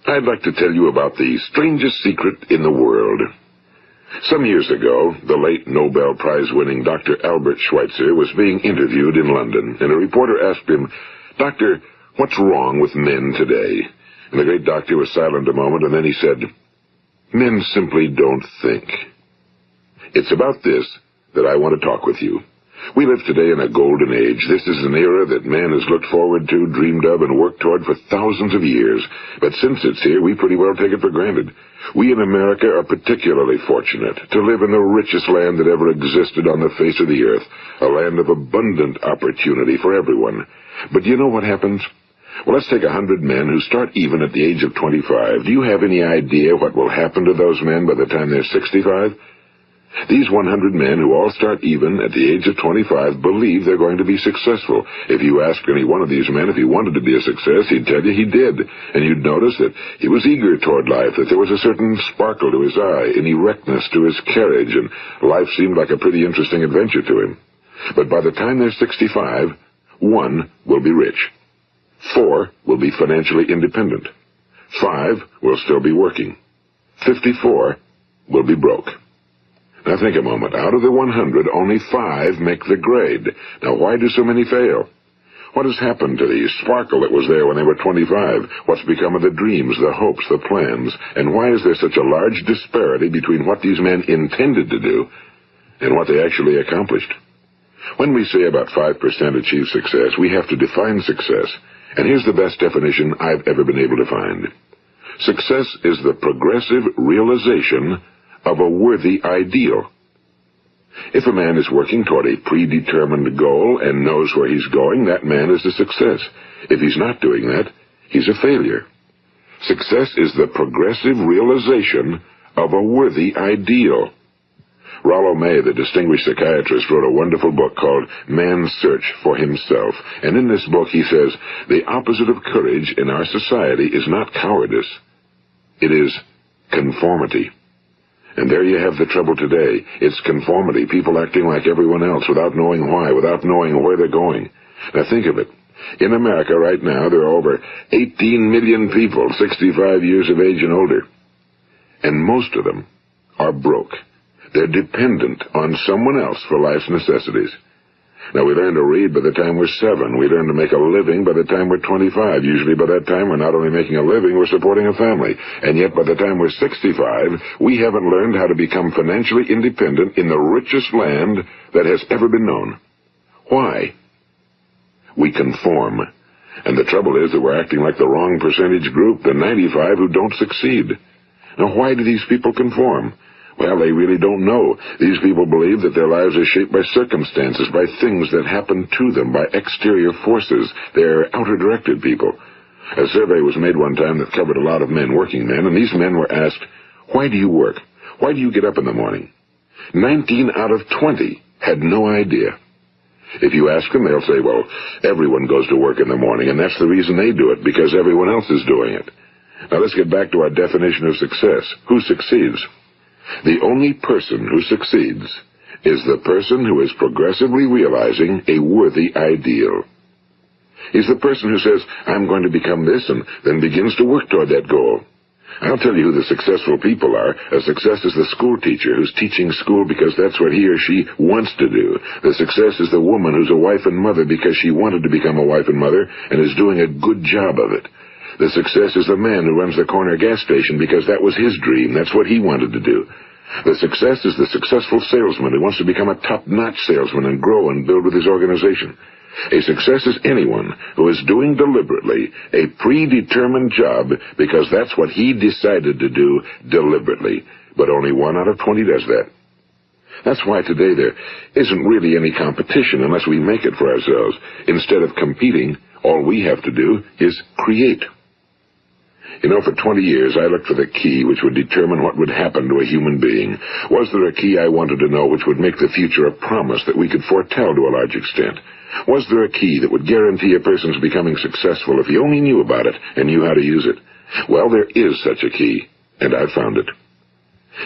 I'd like to tell you about the strangest secret in the world. Some years ago, the late Nobel Prize-winning Dr. Albert Schweitzer was being interviewed in London, and a reporter asked him, "Doctor, what's wrong with men today?" And the great doctor was silent a moment, and then he said, "Men simply don't think." It's about this that I want to talk with you. We live today in a golden age. This is an era that man has looked forward to, dreamed of, and worked toward for thousands of years. But since it's here, we pretty well take it for granted. We in America are particularly fortunate to live in the richest land that ever existed on the face of the earth, a land of abundant opportunity for everyone. But do you know what happens? Well, let's take 100 men who start even at the age of 25. Do you have any idea what will happen to those men by the time they're 65? These 100 men who all start even at the age of 25 believe they're going to be successful. If you ask any one of these men if he wanted to be a success, he'd tell you he did. And you'd notice that he was eager toward life, that there was a certain sparkle to his eye, an erectness to his carriage, and life seemed like a pretty interesting adventure to him. But by the time they're 65, 1 will be rich. 4 will be financially independent. 5 will still be working. 54 will be broke. Now think a moment. Out of the 100, only 5 make the grade. Now why do so many fail? What has happened to the sparkle that was there when they were 25? What's become of the dreams, the hopes, the plans? And why is there such a large disparity between what these men intended to do and what they actually accomplished? When we say about 5% achieve success, we have to define success. And here's the best definition I've ever been able to find. Success is the progressive realization of a worthy ideal. If a man is working toward a predetermined goal and knows where he's going, that man is a success. If he's not doing that, he's a failure. Success is the progressive realization of a worthy ideal. Rollo May, the distinguished psychiatrist, wrote a wonderful book called Man's Search for Himself. And in this book he says, the opposite of courage in our society is not cowardice. It is conformity. And there you have the trouble today. It's conformity, people acting like everyone else without knowing why, without knowing where they're going. Now think of it. In America right now, there are over 18 million people 65 years of age and older. And most of them are broke. They're dependent on someone else for life's necessities. Now, we learn to read by the time we're 7. We learn to make a living by the time we're 25. Usually by that time, we're not only making a living, we're supporting a family. And yet by the time we're 65, we haven't learned how to become financially independent in the richest land that has ever been known. Why? We conform. And the trouble is that we're acting like the wrong percentage group, the 95 who don't succeed. Now, why do these people conform? Well, they really don't know. These people believe that their lives are shaped by circumstances, by things that happen to them, by exterior forces. They're outer-directed people. A survey was made one time that covered a lot of men, working men, and these men were asked, "Why do you work? Why do you get up in the morning?" 19 out of 20 had no idea. If you ask them, they'll say, well, everyone goes to work in the morning, and that's the reason they do it, because everyone else is doing it. Now let's get back to our definition of success. Who succeeds? The only person who succeeds is the person who is progressively realizing a worthy ideal. He's the person who says, I'm going to become this, and then begins to work toward that goal. I'll tell you who the successful people are. A success is the school teacher who's teaching school because that's what he or she wants to do. The success is the woman who's a wife and mother because she wanted to become a wife and mother and is doing a good job of it. The success is the man who runs the corner gas station because that was his dream. That's what he wanted to do. The success is the successful salesman who wants to become a top-notch salesman and grow and build with his organization. A success is anyone who is doing deliberately a predetermined job because that's what he decided to do deliberately. But only 1 out of 20 does that. That's why today there isn't really any competition unless we make it for ourselves. Instead of competing, all we have to do is create. You know, for 20 years I looked for the key which would determine what would happen to a human being. Was there a key I wanted to know which would make the future a promise that we could foretell to a large extent? Was there a key that would guarantee a person's becoming successful if he only knew about it and knew how to use it? Well, there is such a key, and I've found it.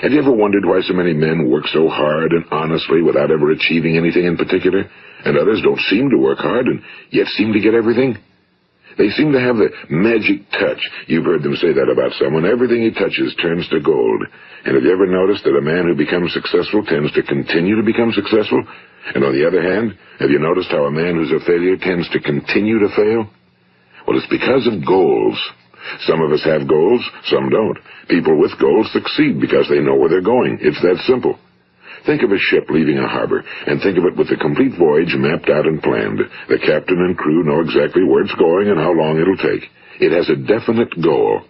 Have you ever wondered why so many men work so hard and honestly without ever achieving anything in particular, and others don't seem to work hard and yet seem to get everything? They seem to have the magic touch. You've heard them say that about someone. Everything he touches turns to gold. And have you ever noticed that a man who becomes successful tends to continue to become successful? And on the other hand, have you noticed how a man who's a failure tends to continue to fail? Well, it's because of goals. Some of us have goals, some don't. People with goals succeed because they know where they're going. It's that simple. Think of a ship leaving a harbor, and think of it with the complete voyage mapped out and planned. The captain and crew know exactly where it's going and how long it'll take. It has a definite goal.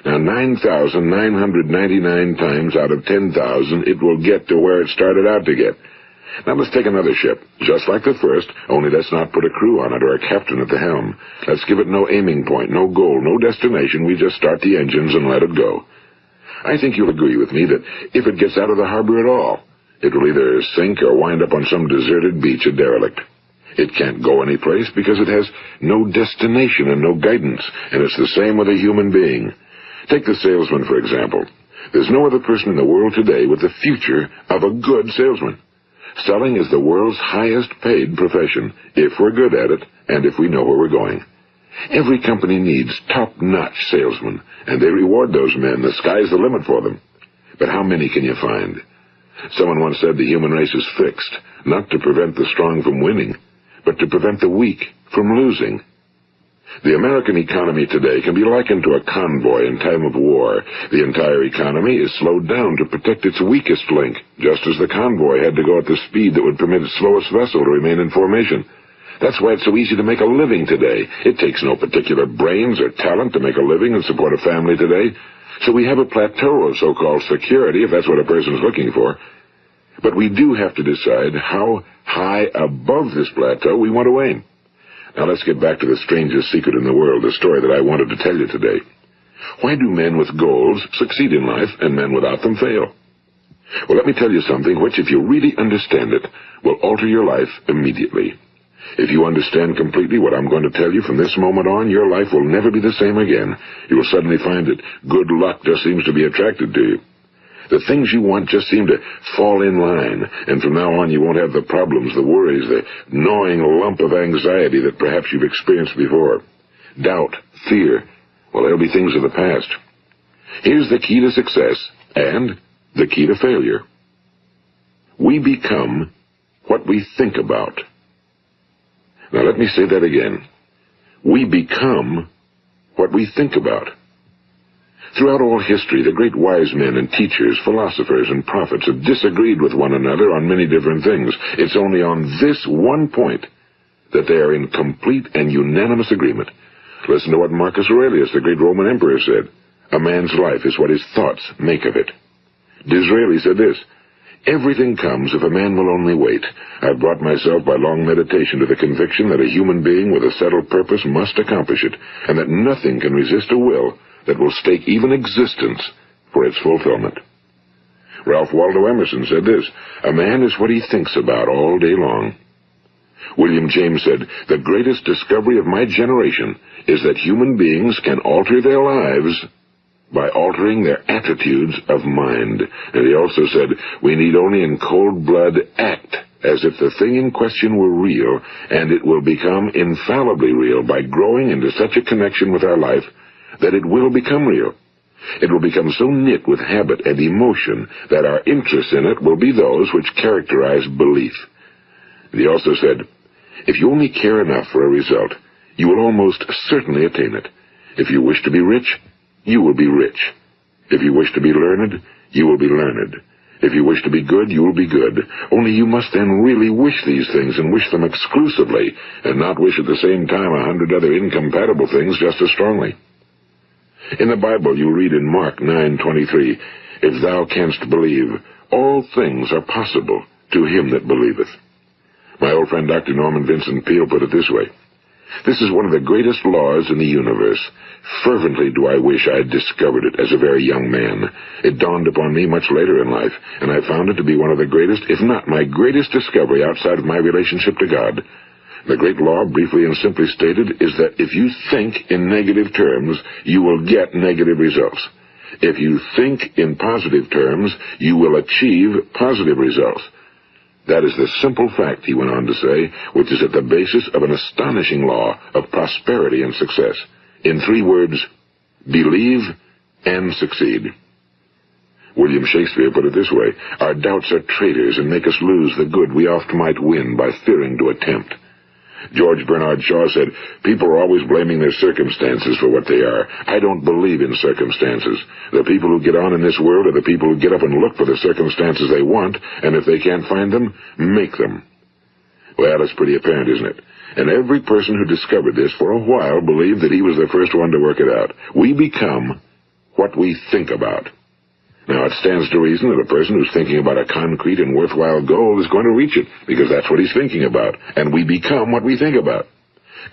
Now, 9,999 times out of 10,000, it will get to where it started out to get. Now let's take another ship, just like the first, only let's not put a crew on it or a captain at the helm. Let's give it no aiming point, no goal, no destination. We just start the engines and let it go. I think you'll agree with me that if it gets out of the harbor at all, it will either sink or wind up on some deserted beach, a derelict. It can't go anyplace because it has no destination and no guidance, and it's the same with a human being. Take the salesman, for example. There's no other person in the world today with the future of a good salesman. Selling is the world's highest paid profession, if we're good at it and if we know where we're going. Every company needs top-notch salesmen, and they reward those men. The sky's the limit for them. But how many can you find? Someone once said the human race is fixed, not to prevent the strong from winning, but to prevent the weak from losing. The American economy today can be likened to a convoy in time of war. The entire economy is slowed down to protect its weakest link, just as the convoy had to go at the speed that would permit its slowest vessel to remain in formation. That's why it's so easy to make a living today. It takes no particular brains or talent to make a living and support a family today. So we have a plateau of so-called security, if that's what a person's looking for. But we do have to decide how high above this plateau we want to aim. Now let's get back to the strangest secret in the world, the story that I wanted to tell you today. Why do men with goals succeed in life and men without them fail? Well, let me tell you something which, if you really understand it, will alter your life immediately. If you understand completely what I'm going to tell you from this moment on, your life will never be the same again. You will suddenly find that good luck just seems to be attracted to you. The things you want just seem to fall in line, and from now on you won't have the problems, the worries, the gnawing lump of anxiety that perhaps you've experienced before. Doubt, fear, well, they'll be things of the past. Here's the key to success and the key to failure. We become what we think about. Now let me say that again. We become what we think about. Throughout all history, the great wise men and teachers, philosophers and prophets have disagreed with one another on many different things. It's only on this one point that they are in complete and unanimous agreement. Listen to what Marcus Aurelius, the great Roman emperor, said. A man's life is what his thoughts make of it. Disraeli said this, everything comes if a man will only wait. I've brought myself by long meditation to the conviction that a human being with a settled purpose must accomplish it, and that nothing can resist a will that will stake even existence for its fulfillment. Ralph Waldo Emerson said this, a man is what he thinks about all day long. William James said, the greatest discovery of my generation is that human beings can alter their lives by altering their attitudes of mind. And he also said, we need only in cold blood act as if the thing in question were real, and it will become infallibly real by growing into such a connection with our life that it will become real. It will become so knit with habit and emotion that our interest in it will be those which characterize belief. And he also said, if you only care enough for a result, you will almost certainly attain it. If you wish to be rich, you will be rich. If you wish to be learned, you will be learned. If you wish to be good, you will be good. Only you must then really wish these things and wish them exclusively, and not wish at the same time 100 other incompatible things just as strongly. In the Bible, you read in Mark 9:23, if thou canst believe, all things are possible to him that believeth. My old friend Dr. Norman Vincent Peale put it this way, this is one of the greatest laws in the universe. Fervently do I wish I had discovered it as a very young man. It dawned upon me much later in life, and I found it to be one of the greatest, if not my greatest discovery outside of my relationship to God. The great law, briefly and simply stated, is that if you think in negative terms, you will get negative results. If you think in positive terms, you will achieve positive results. That is the simple fact, he went on to say, which is at the basis of an astonishing law of prosperity and success. In 3 words, believe and succeed. William Shakespeare put it this way: our doubts are traitors and make us lose the good we oft might win by fearing to attempt. George Bernard Shaw said, people are always blaming their circumstances for what they are. I don't believe in circumstances. The people who get on in this world are the people who get up and look for the circumstances they want, and if they can't find them, make them. Well, it's pretty apparent, isn't it? And every person who discovered this for a while believed that he was the first one to work it out. We become what we think about. Now, it stands to reason that a person who's thinking about a concrete and worthwhile goal is going to reach it, because that's what he's thinking about, and we become what we think about.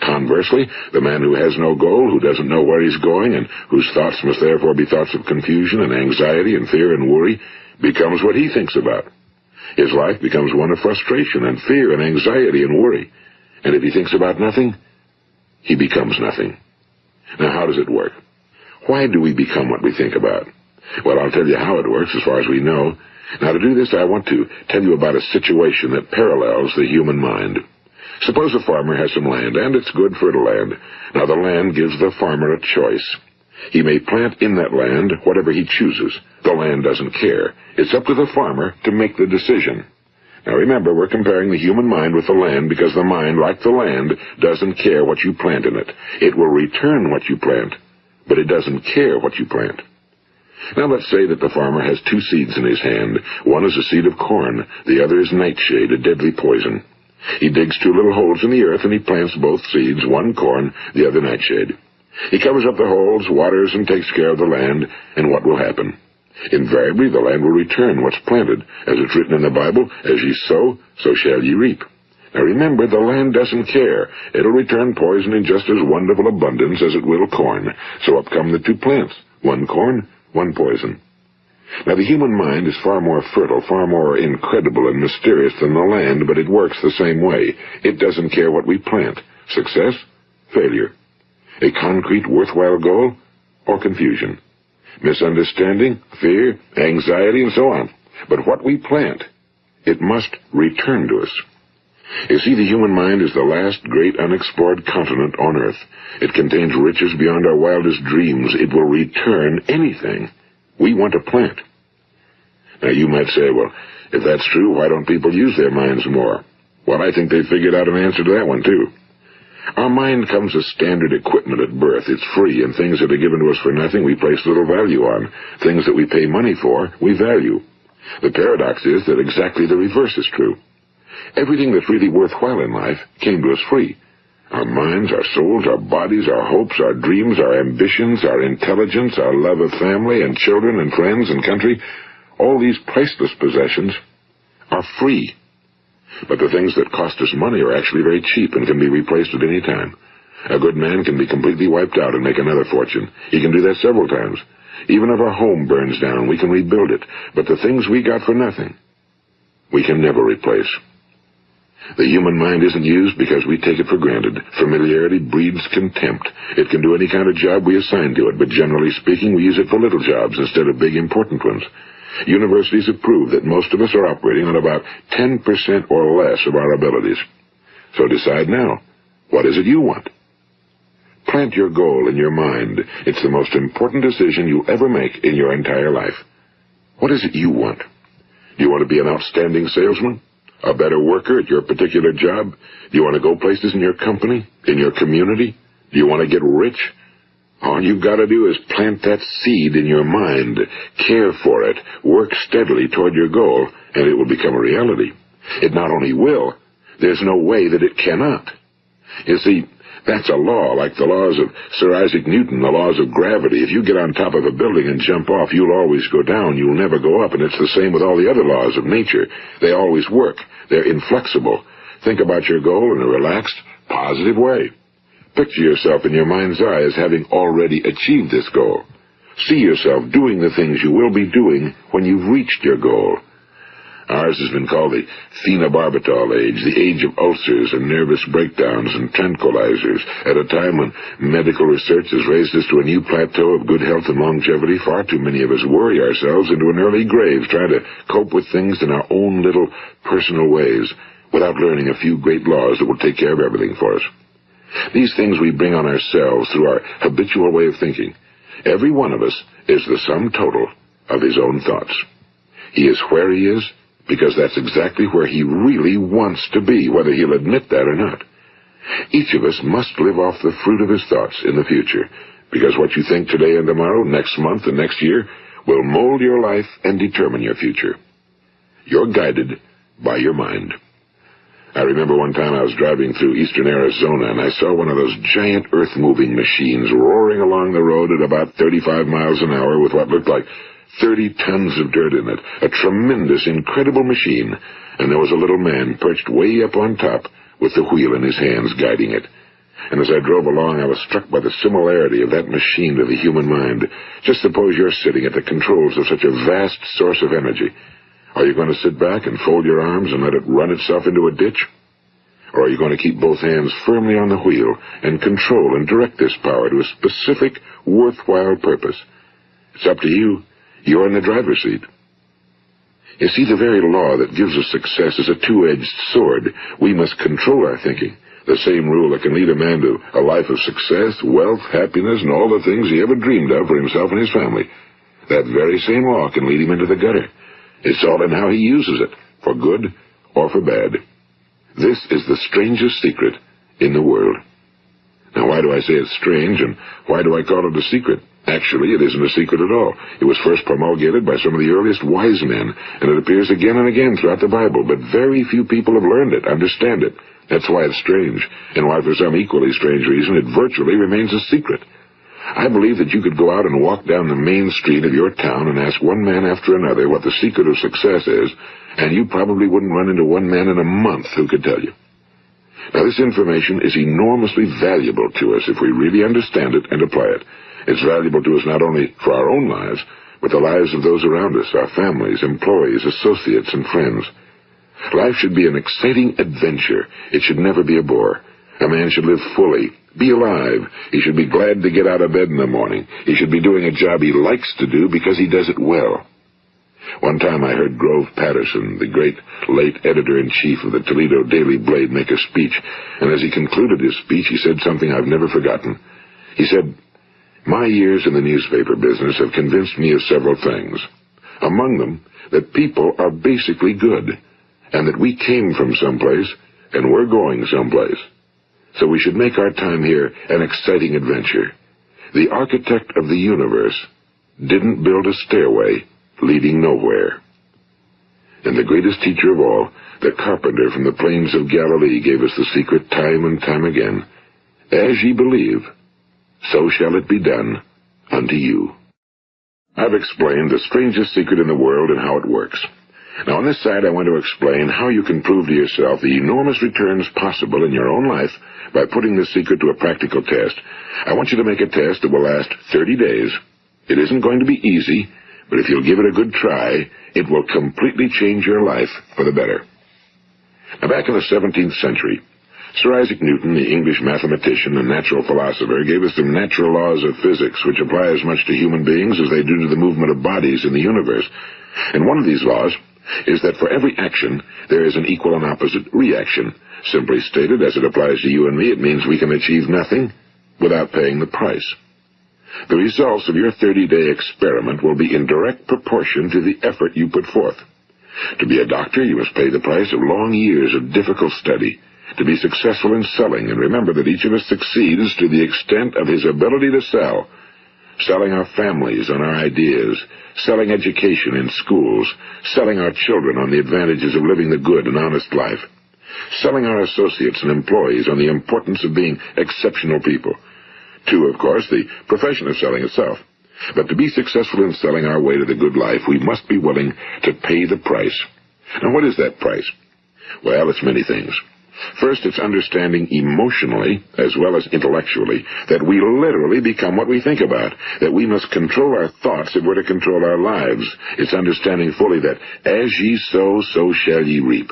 Conversely, the man who has no goal, who doesn't know where he's going, and whose thoughts must therefore be thoughts of confusion and anxiety and fear and worry, becomes what he thinks about. His life becomes one of frustration and fear and anxiety and worry. And if he thinks about nothing, he becomes nothing. Now, how does it work? Why do we become what we think about? Well, I'll tell you how it works as far as we know. Now, to do this, I want to tell you about a situation that parallels the human mind. Suppose a farmer has some land, and it's good fertile land. Now, the land gives the farmer a choice. He may plant in that land whatever he chooses. The land doesn't care. It's up to the farmer to make the decision. Now, remember, we're comparing the human mind with the land because the mind, like the land, doesn't care what you plant in it. It will return what you plant, but it doesn't care what you plant. Now, let's say that the farmer has 2 seeds in his hand. One is a seed of corn. The other is nightshade, a deadly poison. He digs 2 little holes in the earth, and he plants both seeds, one corn, the other nightshade. He covers up the holes, waters, and takes care of the land, and what will happen? Invariably, the land will return what's planted. As it's written in the Bible, as ye sow, so shall ye reap. Now remember, the land doesn't care. It'll return poison in just as wonderful abundance as it will corn. So up come the 2 plants, one corn, one poison. Now, the human mind is far more fertile, far more incredible and mysterious than the land, but it works the same way. It doesn't care what we plant. Success, failure. A concrete, worthwhile goal, or confusion. Misunderstanding, fear, anxiety, and so on. But what we plant, it must return to us. You see, the human mind is the last great unexplored continent on Earth. It contains riches beyond our wildest dreams. It will return anything we want to plant. Now, you might say, well, if that's true, why don't people use their minds more? Well, I think they figured out an answer to that one, too. Our mind comes as standard equipment at birth. It's free, and things that are given to us for nothing we place little value on. Things that we pay money for, we value. The paradox is that exactly the reverse is true. Everything that's really worthwhile in life came to us free. Our minds, our souls, our bodies, our hopes, our dreams, our ambitions, our intelligence, our love of family and children and friends and country, all these priceless possessions are free. But the things that cost us money are actually very cheap and can be replaced at any time. A good man can be completely wiped out and make another fortune. He can do that several times. Even if our home burns down, we can rebuild it. But the things we got for nothing, we can never replace. The human mind isn't used because we take it for granted. Familiarity breeds contempt. It can do any kind of job we assign to it, but generally speaking, we use it for little jobs instead of big, important ones. Universities have proved that most of us are operating on about 10% or less of our abilities. So decide now, what is it you want? Plant your goal in your mind. It's the most important decision you'll ever make in your entire life. What is it you want? Do you want to be an outstanding salesman? A better worker at your particular job? Do you want to go places in your company? In your community? Do you want to get rich? All you've got to do is plant that seed in your mind, care for it, work steadily toward your goal, and it will become a reality. It not only will, there's no way that it cannot. You see, that's a law, like the laws of Sir Isaac Newton, the laws of gravity. If you get on top of a building and jump off, you'll always go down. You'll never go up, and it's the same with all the other laws of nature. They always work. They're inflexible. Think about your goal in a relaxed, positive way. Picture yourself in your mind's eye as having already achieved this goal. See yourself doing the things you will be doing when you've reached your goal. Ours has been called the phenobarbital age, the age of ulcers and nervous breakdowns and tranquilizers, at a time when medical research has raised us to a new plateau of good health and longevity. Far too many of us worry ourselves into an early grave trying to cope with things in our own little personal ways without learning a few great laws that will take care of everything for us. These things we bring on ourselves through our habitual way of thinking. Every one of us is the sum total of his own thoughts. He is where he is because that's exactly where he really wants to be, whether he'll admit that or not. Each of us must live off the fruit of his thoughts in the future, because what you think today and tomorrow, next month and next year, will mold your life and determine your future. You're guided by your mind. I remember one time I was driving through eastern Arizona, and I saw one of those giant earth-moving machines roaring along the road at about 35 miles an hour with what looked like 30 tons of dirt in it. A tremendous, incredible machine, and there was a little man perched way up on top with the wheel in his hands guiding it. And as I drove along, I was struck by the similarity of that machine to the human mind. Just suppose you're sitting at the controls of such a vast source of energy. Are you going to sit back and fold your arms and let it run itself into a ditch? Or are you going to keep both hands firmly on the wheel and control and direct this power to a specific, worthwhile purpose? It's up to you. You're in the driver's seat. You see, the very law that gives us success is a two-edged sword. We must control our thinking. The same rule that can lead a man to a life of success, wealth, happiness, and all the things he ever dreamed of for himself and his family. That very same law can lead him into the gutter. It's all in how he uses it, for good or for bad. This is the strangest secret in the world. Now, why do I say it's strange, and why do I call it a secret? Actually, it isn't a secret at all. It was first promulgated by some of the earliest wise men, and it appears again and again throughout the Bible, but very few people have learned it, understand it. That's why it's strange, and why for some equally strange reason it virtually remains a secret. I believe that you could go out and walk down the main street of your town and ask one man after another what the secret of success is, and you probably wouldn't run into one man in a month who could tell you. Now, this information is enormously valuable to us if we really understand it and apply it. It's valuable to us not only for our own lives, but the lives of those around us, our families, employees, associates, and friends. Life should be an exciting adventure. It should never be a bore. A man should live fully, be alive. He should be glad to get out of bed in the morning. He should be doing a job he likes to do because he does it well. One time I heard Grove Patterson, the great late editor-in-chief of the Toledo Daily Blade, make a speech, and as he concluded his speech, he said something I've never forgotten. He said, "My years in the newspaper business have convinced me of several things. Among them, that people are basically good, and that we came from someplace, and we're going someplace. So we should make our time here an exciting adventure. The architect of the universe didn't build a stairway leading nowhere." And the greatest teacher of all, the carpenter from the plains of Galilee, gave us the secret time and time again. As ye believe, so shall it be done unto you. I've explained the strangest secret in the world and how it works. Now, on this side, I want to explain how you can prove to yourself the enormous returns possible in your own life by putting this secret to a practical test. I want you to make a test that will last 30 days. It isn't going to be easy, but if you'll give it a good try, it will completely change your life for the better. Now, back in the 17th century, Sir Isaac Newton, the English mathematician and natural philosopher, gave us some natural laws of physics which apply as much to human beings as they do to the movement of bodies in the universe. And one of these laws is that for every action, there is an equal and opposite reaction. Simply stated, as it applies to you and me, it means we can achieve nothing without paying the price. The results of your 30-day experiment will be in direct proportion to the effort you put forth. To be a doctor, you must pay the price of long years of difficult study. To be successful in selling, and remember that each of us succeeds to the extent of his ability to sell. Selling our families on our ideas, selling education in schools, selling our children on the advantages of living the good and honest life, selling our associates and employees on the importance of being exceptional people. To, of course, the profession of selling itself. But to be successful in selling our way to the good life, we must be willing to pay the price. Now, what is that price? Well, it's many things. First, it's understanding emotionally, as well as intellectually, that we literally become what we think about, that we must control our thoughts if we're to control our lives. It's understanding fully that as ye sow, so shall ye reap.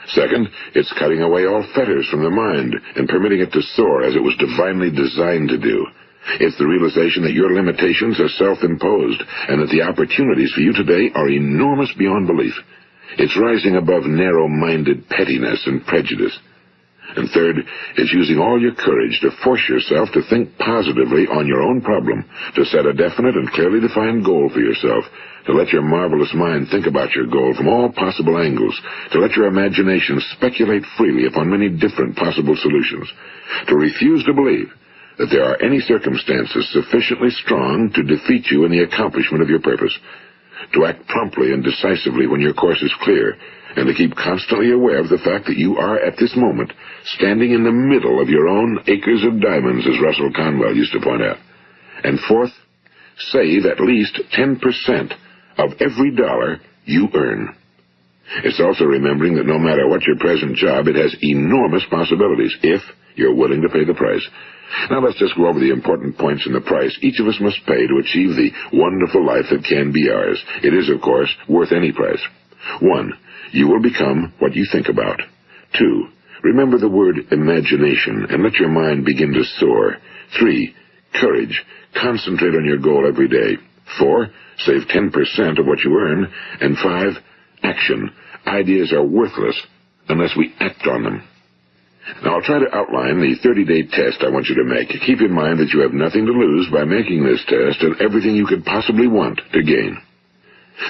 Second, it's cutting away all fetters from the mind and permitting it to soar as it was divinely designed to do. It's the realization that your limitations are self-imposed and that the opportunities for you today are enormous beyond belief. It's rising above narrow-minded pettiness and prejudice. And third, it's using all your courage to force yourself to think positively on your own problem, to set a definite and clearly defined goal for yourself, to let your marvelous mind think about your goal from all possible angles, to let your imagination speculate freely upon many different possible solutions, to refuse to believe that there are any circumstances sufficiently strong to defeat you in the accomplishment of your purpose, to act promptly and decisively when your course is clear, and to keep constantly aware of the fact that you are, at this moment, standing in the middle of your own acres of diamonds, as Russell Conwell used to point out. And fourth, save at least 10% of every dollar you earn. It's also remembering that no matter what your present job, it has enormous possibilities, if you're willing to pay the price. Now let's just go over the important points in the price each of us must pay to achieve the wonderful life that can be ours. It is, of course, worth any price. 1. You will become what you think about. 2. Remember the word imagination and let your mind begin to soar. 3. Courage. Concentrate on your goal every day. 4. Save 10% of what you earn. And 5. Action. Ideas are worthless unless we act on them. Now, I'll try to outline the 30-day test I want you to make. Keep in mind that you have nothing to lose by making this test and everything you could possibly want to gain.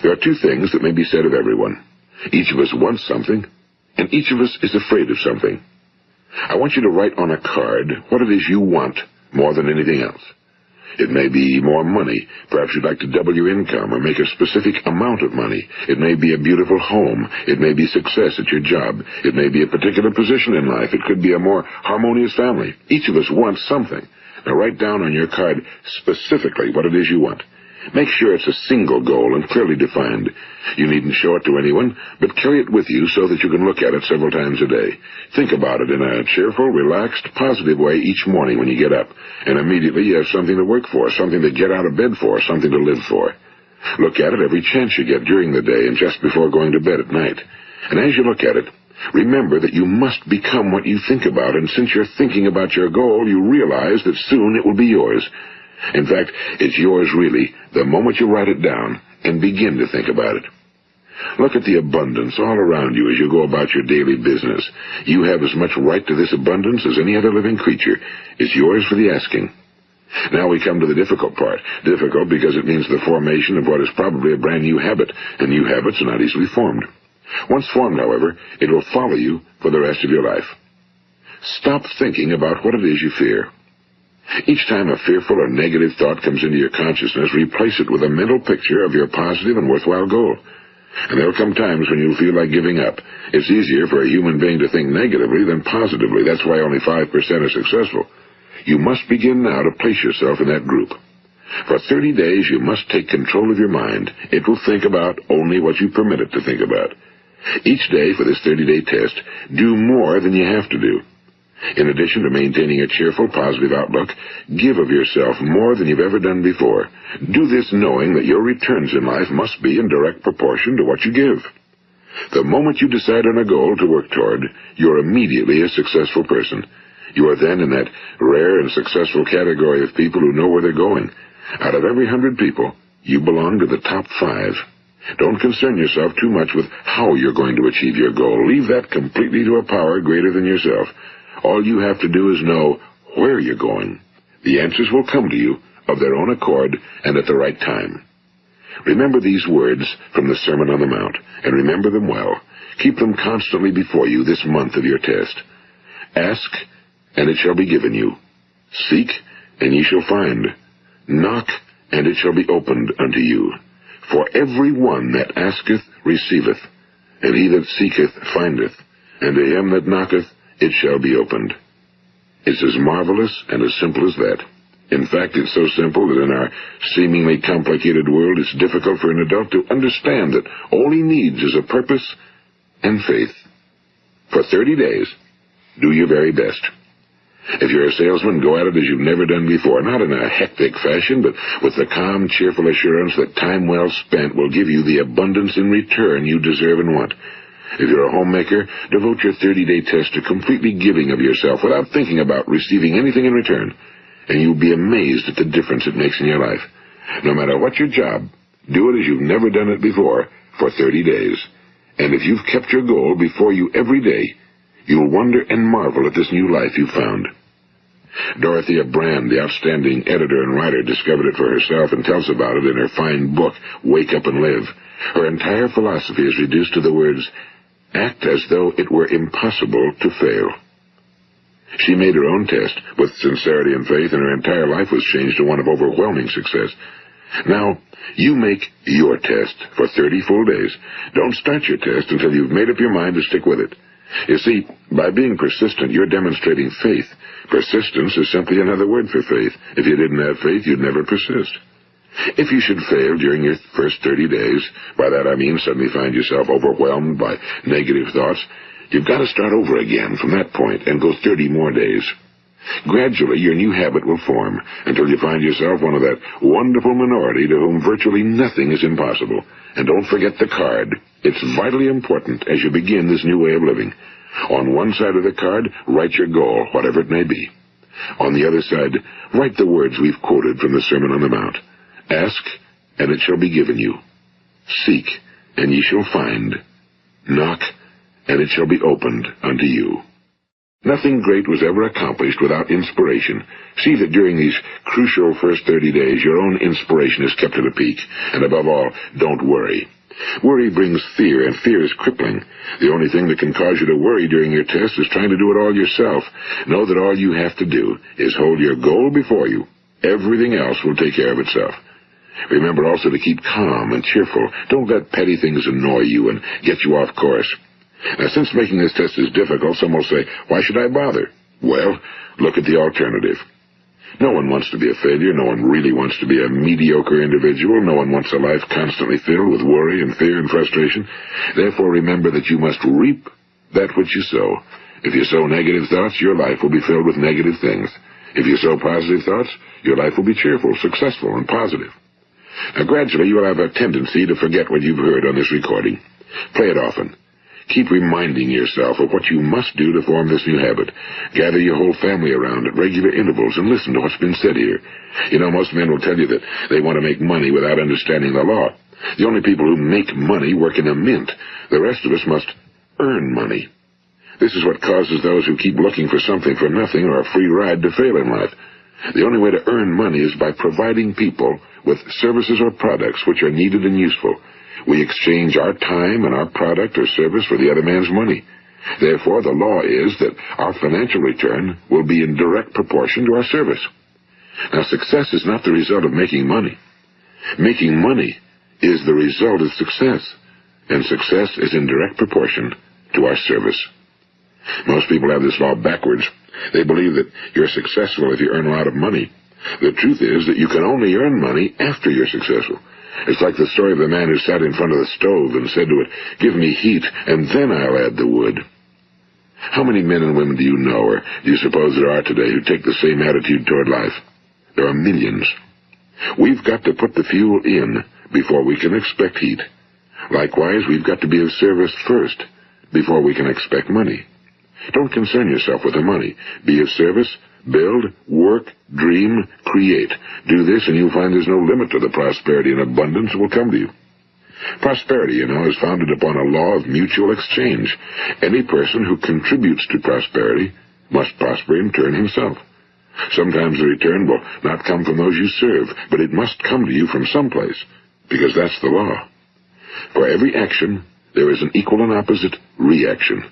There are two things that may be said of everyone. Each of us wants something, and each of us is afraid of something. I want you to write on a card what it is you want more than anything else. It may be more money. Perhaps you'd like to double your income or make a specific amount of money. It may be a beautiful home. It may be success at your job. It may be a particular position in life. It could be a more harmonious family. Each of us wants something. Now write down on your card specifically what it is you want. Make sure it's a single goal and clearly defined. You needn't show it to anyone, but carry it with you so that you can look at it several times a day. Think about it in a cheerful, relaxed, positive way each morning when you get up, and immediately you have something to work for, something to get out of bed for, something to live for. Look at it every chance you get during the day and just before going to bed at night. And as you look at it, remember that you must become what you think about, and since you're thinking about your goal, you realize that soon it will be yours. In fact, it's yours really the moment you write it down and begin to think about it. Look at the abundance all around you as you go about your daily business. You have as much right to this abundance as any other living creature. It's yours for the asking. Now we come to the difficult part. Difficult because it means the formation of what is probably a brand new habit, and new habits are not easily formed. Once formed, however, it will follow you for the rest of your life. Stop thinking about what it is you fear. Each time a fearful or negative thought comes into your consciousness, replace it with a mental picture of your positive and worthwhile goal. And there'll come times when you'll feel like giving up. It's easier for a human being to think negatively than positively. That's why only 5% are successful. You must begin now to place yourself in that group. For 30 days, you must take control of your mind. It will think about only what you permit it to think about. Each day for this 30-day test, do more than you have to do. In addition to maintaining a cheerful, positive outlook, give of yourself more than you've ever done before. Do this knowing that your returns in life must be in direct proportion to what you give. The moment you decide on a goal to work toward, you're immediately a successful person. You are then in that rare and successful category of people who know where they're going. Out of every 100 people, you belong to the top 5. Don't concern yourself too much with how you're going to achieve your goal. Leave that completely to a power greater than yourself. All you have to do is know where you're going. The answers will come to you of their own accord and at the right time. Remember these words from the Sermon on the Mount, and remember them well. Keep them constantly before you this month of your test. Ask, and it shall be given you. Seek, and ye shall find. Knock, and it shall be opened unto you. For every one that asketh receiveth, and he that seeketh findeth, and to him that knocketh it shall be opened. It's as marvelous and as simple as that. In fact, it's so simple that in our seemingly complicated world, it's difficult for an adult to understand that all he needs is a purpose and faith. For 30 days, Do your very best. If you're a salesman, go at it as you've never done before, not in a hectic fashion, but with the calm, cheerful assurance that time well spent will give you the abundance in return you deserve and want. If you're a homemaker, devote your 30-day test to completely giving of yourself without thinking about receiving anything in return, and you'll be amazed at the difference it makes in your life. No matter what your job, do it as you've never done it before for 30 days. And if you've kept your goal before you every day, you'll wonder and marvel at this new life you've found. Dorothea Brand, the outstanding editor and writer, discovered it for herself and tells about it in her fine book, Wake Up and Live. Her entire philosophy is reduced to the words, act as though it were impossible to fail. She made her own test with sincerity and faith, and her entire life was changed to one of overwhelming success. Now, you make your test for 30 full days. Don't start your test until you've made up your mind to stick with it. You see, by being persistent, you're demonstrating faith. Persistence is simply another word for faith. If you didn't have faith, you'd never persist. If you should fail during your first 30 days, by that I mean suddenly find yourself overwhelmed by negative thoughts, you've got to start over again from that point and go 30 more days. Gradually, your new habit will form until you find yourself one of that wonderful minority to whom virtually nothing is impossible. And don't forget the card. It's vitally important as you begin this new way of living. On one side of the card, write your goal, whatever it may be. On the other side, write the words we've quoted from the Sermon on the Mount. Ask, and it shall be given you. Seek, and ye shall find. Knock, and it shall be opened unto you. Nothing great was ever accomplished without inspiration. See that during these crucial first 30 days, your own inspiration is kept at a peak. And above all, don't worry. Worry brings fear, and fear is crippling. The only thing that can cause you to worry during your test is trying to do it all yourself. Know that all you have to do is hold your goal before you. Everything else will take care of itself. Remember also to keep calm and cheerful. Don't let petty things annoy you and get you off course. Now, since making this test is difficult, some will say, why should I bother? Well, look at the alternative. No one wants to be a failure. No one really wants to be a mediocre individual. No one wants a life constantly filled with worry and fear and frustration. Therefore, remember that you must reap that which you sow. If you sow negative thoughts, your life will be filled with negative things. If you sow positive thoughts, your life will be cheerful, successful, and positive. Now, gradually, you will have a tendency to forget what you've heard on this recording. Play it often. Keep reminding yourself of what you must do to form this new habit. Gather your whole family around at regular intervals and listen to what's been said here. You know, most men will tell you that they want to make money without understanding the law. The only people who make money work in a mint. The rest of us must earn money. This is what causes those who keep looking for something for nothing or a free ride to fail in life. The only way to earn money is by providing people with services or products which are needed and useful. We exchange our time and our product or service for the other man's money. Therefore, the law is that our financial return will be in direct proportion to our service. Now, success is not the result of making money. Making money is the result of success, and success is in direct proportion to our service. Most people have this law backwards. They believe that you're successful if you earn a lot of money. The truth is that you can only earn money after you're successful. It's like the story of the man who sat in front of the stove and said to it, "Give me heat, and then I'll add the wood." How many men and women do you know, or do you suppose there are today, who take the same attitude toward life? There are millions. We've got to put the fuel in before we can expect heat. Likewise, we've got to be of service first before we can expect money. Don't concern yourself with the money. Be of service, build, work, dream, create. Do this, and you'll find there's no limit to the prosperity and abundance that will come to you. Prosperity, you know, is founded upon a law of mutual exchange. Any person who contributes to prosperity must prosper in turn himself. Sometimes the return will not come from those you serve, but it must come to you from someplace, because that's the law. For every action, there is an equal and opposite reaction.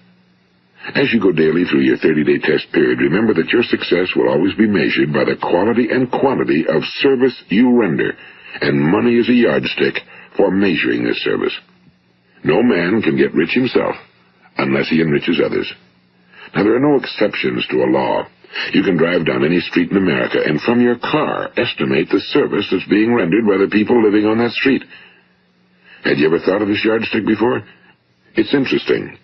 As you go daily through your 30-day test period, remember that your success will always be measured by the quality and quantity of service you render, and money is a yardstick for measuring this service. No man can get rich himself unless he enriches others. Now, there are no exceptions to a law. You can drive down any street in America and from your car estimate the service that's being rendered by the people living on that street. Had you ever thought of this yardstick before? It's interesting.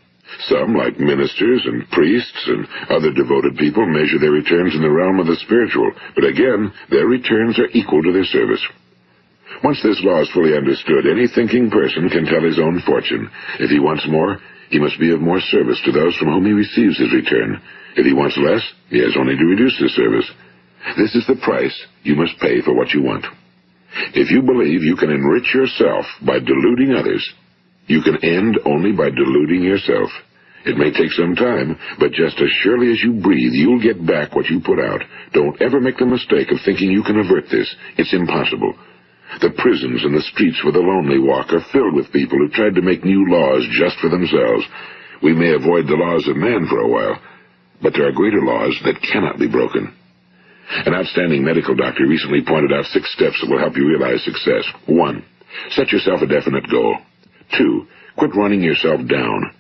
Some, like ministers and priests and other devoted people, measure their returns in the realm of the spiritual, but again, their returns are equal to their service. Once this law is fully understood, any thinking person can tell his own fortune. If he wants more, he must be of more service to those from whom he receives his return. If he wants less, he has only to reduce his service. This is the price you must pay for what you want. If you believe you can enrich yourself by deluding others, you can end only by deluding yourself. It may take some time, but just as surely as you breathe, you'll get back what you put out. Don't ever make the mistake of thinking you can avert this. It's impossible. The prisons and the streets where the lonely walk are filled with people who tried to make new laws just for themselves. We may avoid the laws of man for a while, but there are greater laws that cannot be broken. An outstanding medical doctor recently pointed out 6 steps that will help you realize success. 1. Set yourself a definite goal. 2. Quit running yourself down.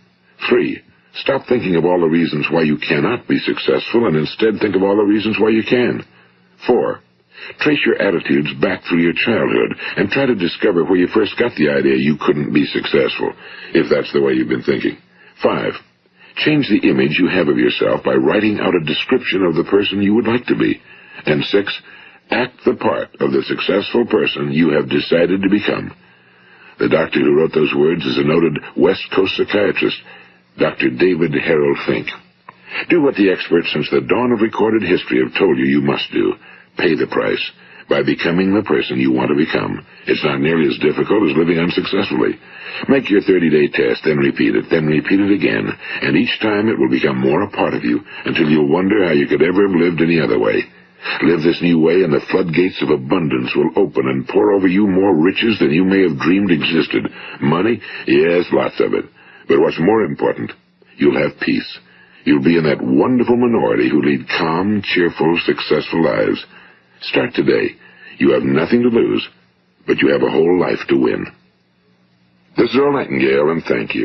3. Stop thinking of all the reasons why you cannot be successful and instead think of all the reasons why you can. 4. Trace your attitudes back through your childhood and try to discover where you first got the idea you couldn't be successful, if that's the way you've been thinking. 5. Change the image you have of yourself by writing out a description of the person you would like to be. And 6. Act the part of the successful person you have decided to become. The doctor who wrote those words is a noted West Coast psychiatrist, Dr. David Harold Fink. Do what the experts since the dawn of recorded history have told you must do. Pay the price by becoming the person you want to become. It's not nearly as difficult as living unsuccessfully. Make your 30-day test, then repeat it again, and each time it will become more a part of you until you'll wonder how you could ever have lived any other way. Live this new way, and the floodgates of abundance will open and pour over you more riches than you may have dreamed existed. Money? Yes, lots of it. But what's more important, you'll have peace. You'll be in that wonderful minority who lead calm, cheerful, successful lives. Start today. You have nothing to lose, but you have a whole life to win. This is Earl Nightingale, and thank you.